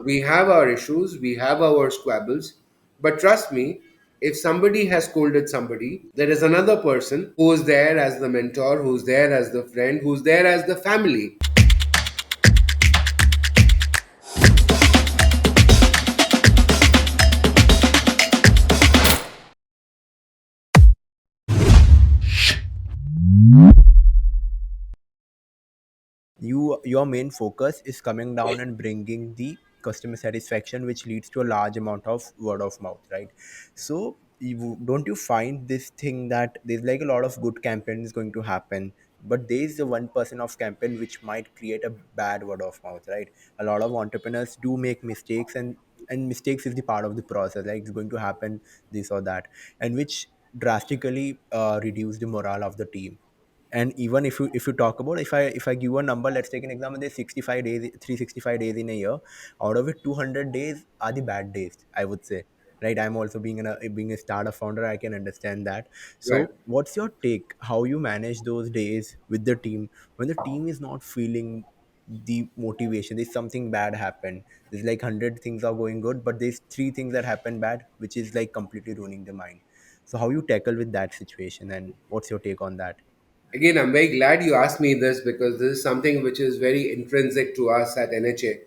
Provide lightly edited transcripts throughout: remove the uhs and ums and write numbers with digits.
We have our issues, we have our squabbles, but trust me, if somebody has scolded somebody, there is another person who is there as the mentor, who's there as the friend, who's there as the family. Your main focus is coming down and bringing the customer satisfaction, which leads to a large amount of word of mouth, right? So don't you find this thing that there's like a lot of good campaigns going to happen, but there's the 1% of campaign which might create a bad word of mouth, right? A lot of entrepreneurs do make mistakes, and mistakes is the part of the process, like it's going to happen this or that, and which drastically reduce the morale of the team. And even if you talk about, if I give a number, let's take an example, there's 65 days, 365 days in a year. Out of it, 200 days are the bad days, I would say, right? I'm also being a startup founder, I can understand that. Right. So what's your take, how you manage those days with the team when the team is not feeling the motivation? There's something bad happened, there's like 100 things are going good, but there's three things that happen bad, which is like completely ruining the mind. So how you tackle with that situation, and what's your take on that? Again, I'm very glad you asked me this because this is something which is very intrinsic to us at NHA.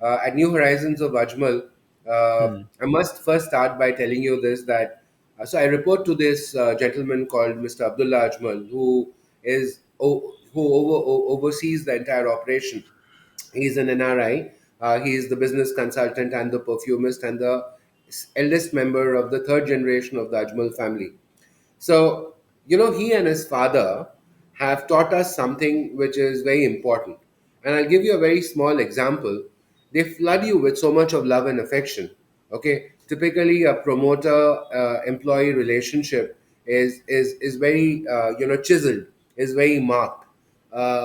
At New Horizons of Ajmal, Hmm. I must first start by telling you this that so I report to this gentleman called Mr. Abdullah Ajmal, who oversees the entire operation. He's an NRI. He is the business consultant and the perfumist and the eldest member of the third generation of the Ajmal family. So, he and his father have taught us something which is very important. And I'll give you a very small example. They flood you with so much of love and affection. Okay, typically a promoter employee relationship is very chiseled, is very marked.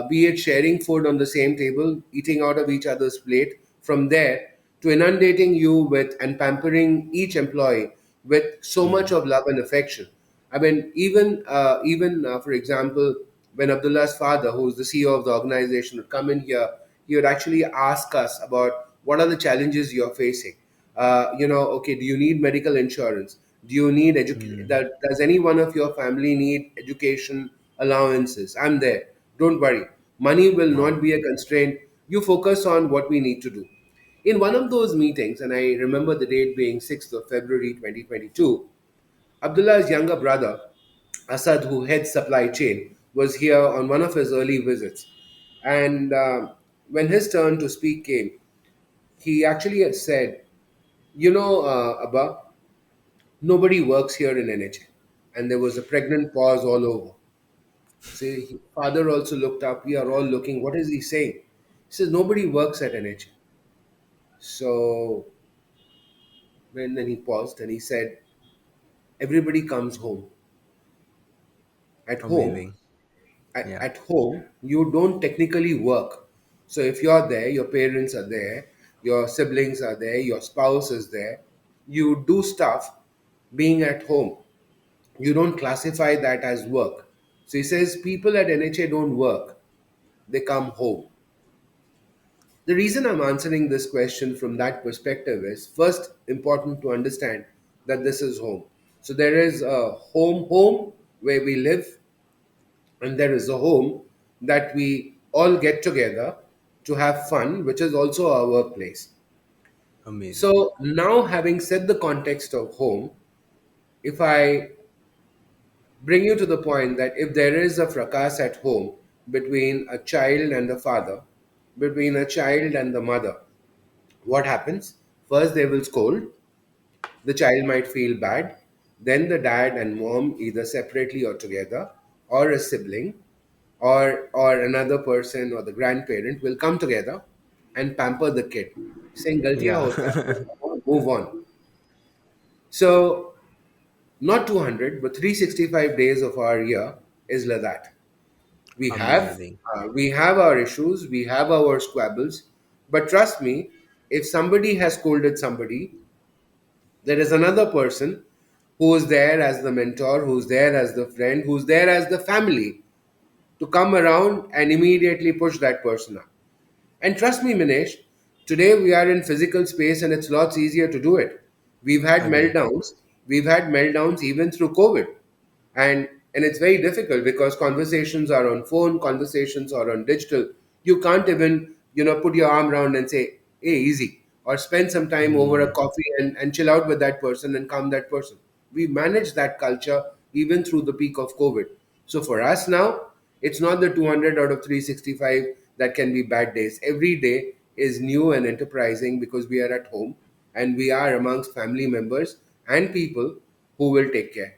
Be it sharing food on the same table, eating out of each other's plate, from there to inundating you with and pampering each employee with so much Hmm. of love and affection. I mean, even for example, when Abdullah's father, who's the CEO of the organization, would come in here, he would actually ask us about what are the challenges you're facing. Okay, do you need medical insurance? Do you need education? Hmm. Does any one of your family need education allowances? I'm there. Don't worry. Money will not Wow. be a constraint. You focus on what we need to do. In one of those meetings, and I remember the date being 6th of February 2022, Abdullah's younger brother, Asad, who heads supply chain, was here on one of his early visits. And when his turn to speak came, he actually had said, Abba, nobody works here in NHA. And there was a pregnant pause all over. See, father also looked up. We are all looking. What is he saying? He says, nobody works at NHA. So then he paused and he said, everybody comes home. At home, Amazing. at, Yeah. at home you don't technically work. So if you're there, your parents are there, your siblings are there, your spouse is there, you do stuff being at home. You don't classify that as work. So he says people at NHA don't work, they come home. The reason I'm answering this question from that perspective is first important to understand that this is home. So there is a home where we live, and there is a home that we all get together to have fun, which is also our workplace. Amazing. So, now having said the context of home, if I bring you to the point that if there is a fracas at home between a child and the father, between a child and the mother, what happens? First, they will scold, the child might feel bad, then the dad and mom, either separately or together, or a sibling, or another person or the grandparent will come together and pamper the kid, saying galtiyan Yeah. hoti hain, move on. So not 200 but 365 days of our year is like that. We have Amazing. we have our issues, we have our squabbles, but trust me, if somebody has scolded somebody, there is another person who is there as the mentor, who's there as the friend, who's there as the family to come around and immediately push that person up. And trust me, Minesh, Today we are in physical space and it's lots easier to do it. We've had Agree. meltdowns. We've had meltdowns even through COVID. And it's very difficult because conversations are on phone, conversations are on digital. You can't even, put your arm around and say, hey, easy, or spend some time over a Hmm. coffee and chill out with that person and calm that person. We manage that culture even through the peak of COVID. So for us now, it's not the 200 out of 365 that can be bad days. Every day is new and enterprising because we are at home and we are amongst family members and people who will take care.